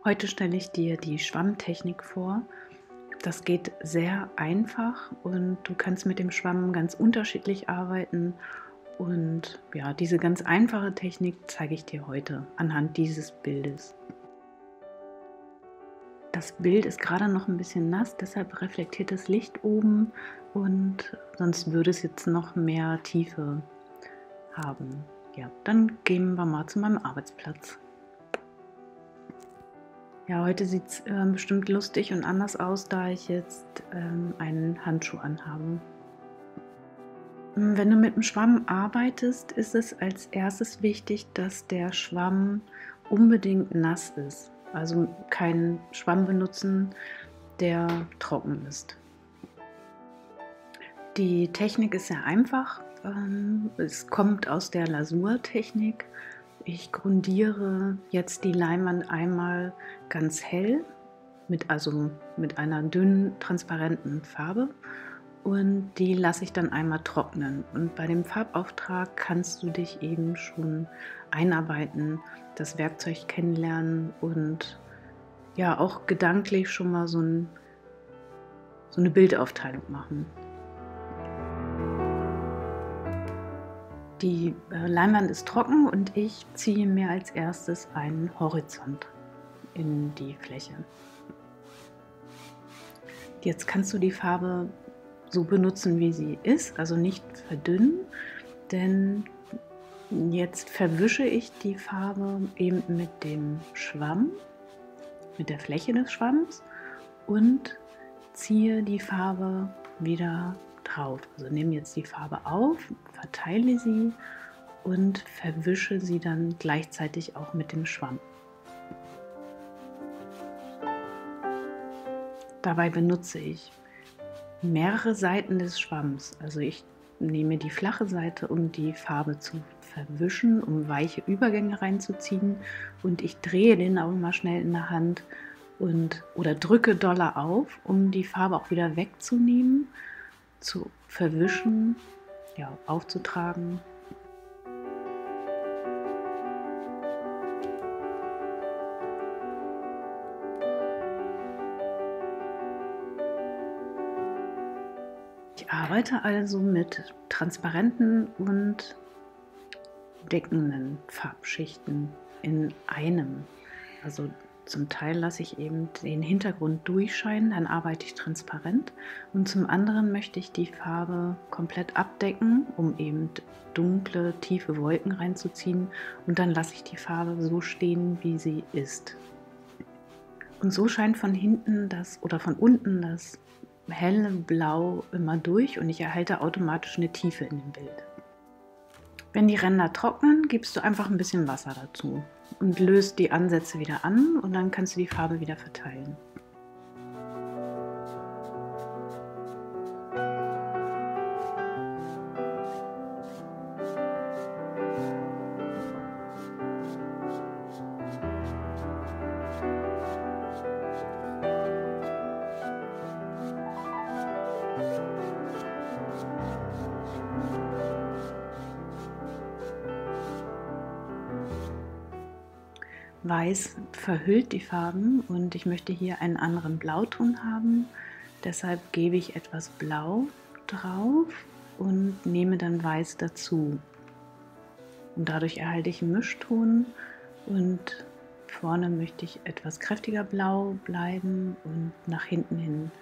Heute stelle ich dir die Schwammtechnik vor. Das geht sehr einfach und du kannst mit dem Schwamm ganz unterschiedlich arbeiten. Und ja, diese ganz einfache Technik zeige ich dir heute anhand dieses Bildes. Das Bild ist gerade noch ein bisschen nass, deshalb reflektiert das Licht oben und sonst würde es jetzt noch mehr Tiefe haben. Ja, dann gehen wir mal zu meinem Arbeitsplatz. Ja, heute sieht es bestimmt lustig und anders aus, da ich jetzt einen Handschuh anhabe. Wenn du mit dem Schwamm arbeitest, ist es als erstes wichtig, dass der Schwamm unbedingt nass ist. Also keinen Schwamm benutzen, der trocken ist. Die Technik ist sehr einfach. Es kommt aus der Lasurtechnik. Ich grundiere jetzt die Leinwand einmal ganz hell, mit einer dünnen, transparenten Farbe, und die lasse ich dann einmal trocknen. Und bei dem Farbauftrag kannst du dich eben schon einarbeiten, das Werkzeug kennenlernen und ja auch gedanklich schon mal so eine Bildaufteilung machen. Die Leinwand ist trocken und ich ziehe mir als erstes einen Horizont in die Fläche. Jetzt kannst du die Farbe so benutzen, wie sie ist, also nicht verdünnen, denn jetzt verwische ich die Farbe eben mit dem Schwamm, mit der Fläche des Schwamms, und ziehe die Farbe wieder drauf. Also nehme jetzt die Farbe auf, verteile sie und verwische sie dann gleichzeitig auch mit dem Schwamm. Dabei benutze ich mehrere Seiten des Schwamms. Also ich nehme die flache Seite, um die Farbe zu verwischen, um weiche Übergänge reinzuziehen, und ich drehe den auch mal schnell in der Hand oder drücke doller auf, um die Farbe auch wieder wegzunehmen, zu verwischen, ja, aufzutragen. Ich arbeite also mit transparenten und deckenden Farbschichten in einem. Also zum Teil lasse ich eben den Hintergrund durchscheinen, dann arbeite ich transparent, und zum anderen möchte ich die Farbe komplett abdecken, um eben dunkle, tiefe Wolken reinzuziehen, und dann lasse ich die Farbe so stehen, wie sie ist. Und so scheint von hinten oder von unten das helle Blau immer durch und ich erhalte automatisch eine Tiefe in dem Bild. Wenn die Ränder trocknen, gibst du einfach ein bisschen Wasser dazu und löst die Ansätze wieder an, und dann kannst du die Farbe wieder verteilen. Weiß verhüllt die Farben und ich möchte hier einen anderen Blauton haben. Deshalb gebe ich etwas Blau drauf und nehme dann Weiß dazu. Und dadurch erhalte ich einen Mischton, und vorne möchte ich etwas kräftiger blau bleiben und nach hinten hin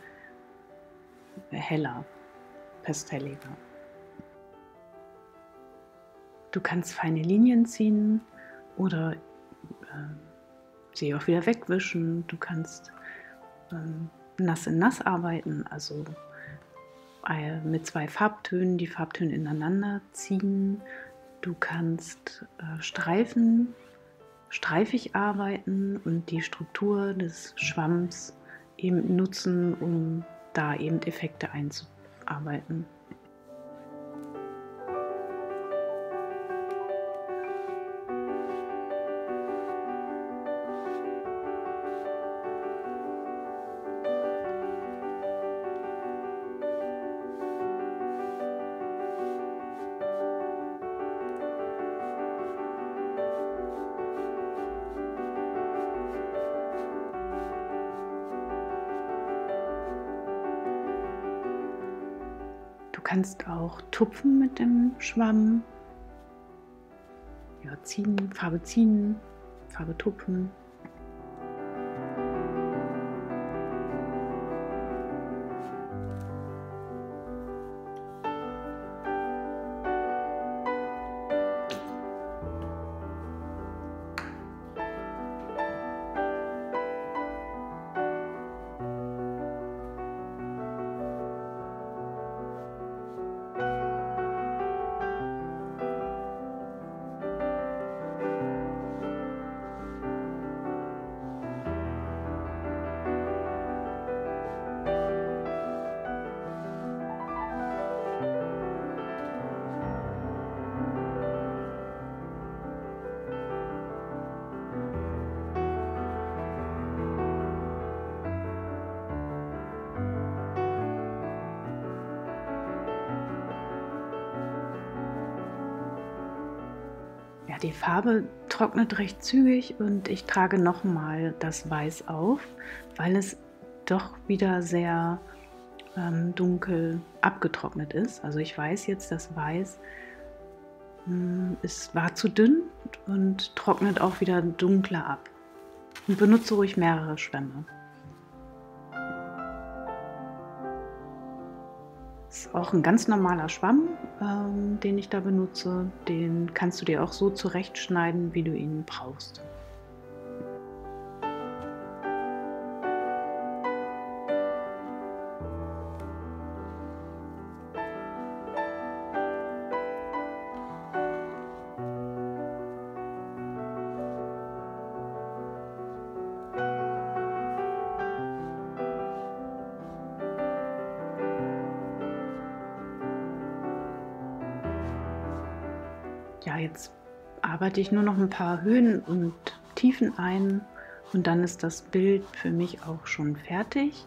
heller, pastelliger. Du kannst feine Linien ziehen oder sie auch wieder wegwischen. Du kannst nass in nass arbeiten, also mit zwei Farbtönen die Farbtöne ineinander ziehen. Du kannst streifig arbeiten und die Struktur des Schwamms eben nutzen, um da eben Effekte einzuarbeiten. kannst auch tupfen mit dem Schwamm. Ja, ziehen, Farbe tupfen. Ja, die Farbe trocknet recht zügig und ich trage nochmal das Weiß auf, weil es doch wieder sehr dunkel abgetrocknet ist. Also ich weiß jetzt, das Weiß es war zu dünn und trocknet auch wieder dunkler ab. Und benutze ruhig mehrere Schwämme. Das ist auch ein ganz normaler Schwamm, den ich da benutze. Den kannst du dir auch so zurechtschneiden, wie du ihn brauchst. Ja, jetzt arbeite ich nur noch ein paar Höhen und Tiefen ein und dann ist das Bild für mich auch schon fertig.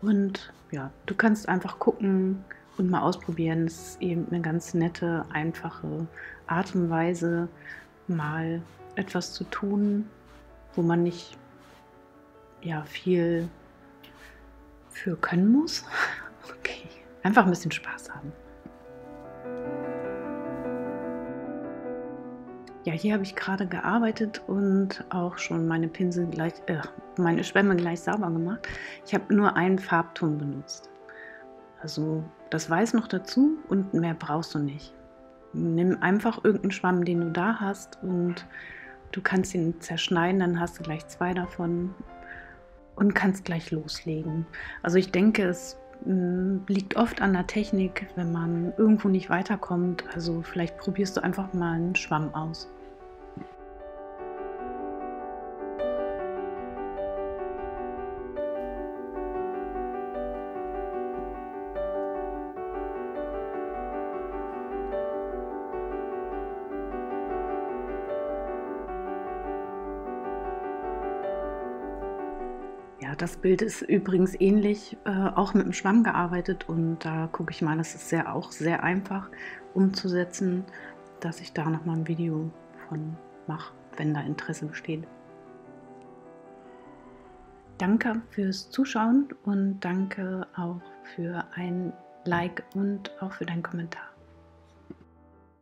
Und ja, du kannst einfach gucken und mal ausprobieren. Es ist eben eine ganz nette, einfache Art und Weise, mal etwas zu tun, wo man nicht viel für können muss. Okay, einfach ein bisschen Spaß haben. Ja, hier habe ich gerade gearbeitet und auch schon meine meine Schwämme gleich sauber gemacht. Ich habe nur einen Farbton benutzt. Also das Weiß noch dazu und mehr brauchst du nicht. Nimm einfach irgendeinen Schwamm, den du da hast und du kannst ihn zerschneiden, dann hast du gleich 2 davon und kannst gleich loslegen. Also ich denke, es liegt oft an der Technik, wenn man irgendwo nicht weiterkommt. Also vielleicht probierst du einfach mal einen Schwamm aus. Ja, das Bild ist übrigens ähnlich, auch mit dem Schwamm gearbeitet und da gucke ich mal, das ist auch sehr einfach umzusetzen, dass ich da noch mal ein Video von mache, wenn da Interesse besteht. Danke fürs Zuschauen und danke auch für ein Like und auch für deinen Kommentar.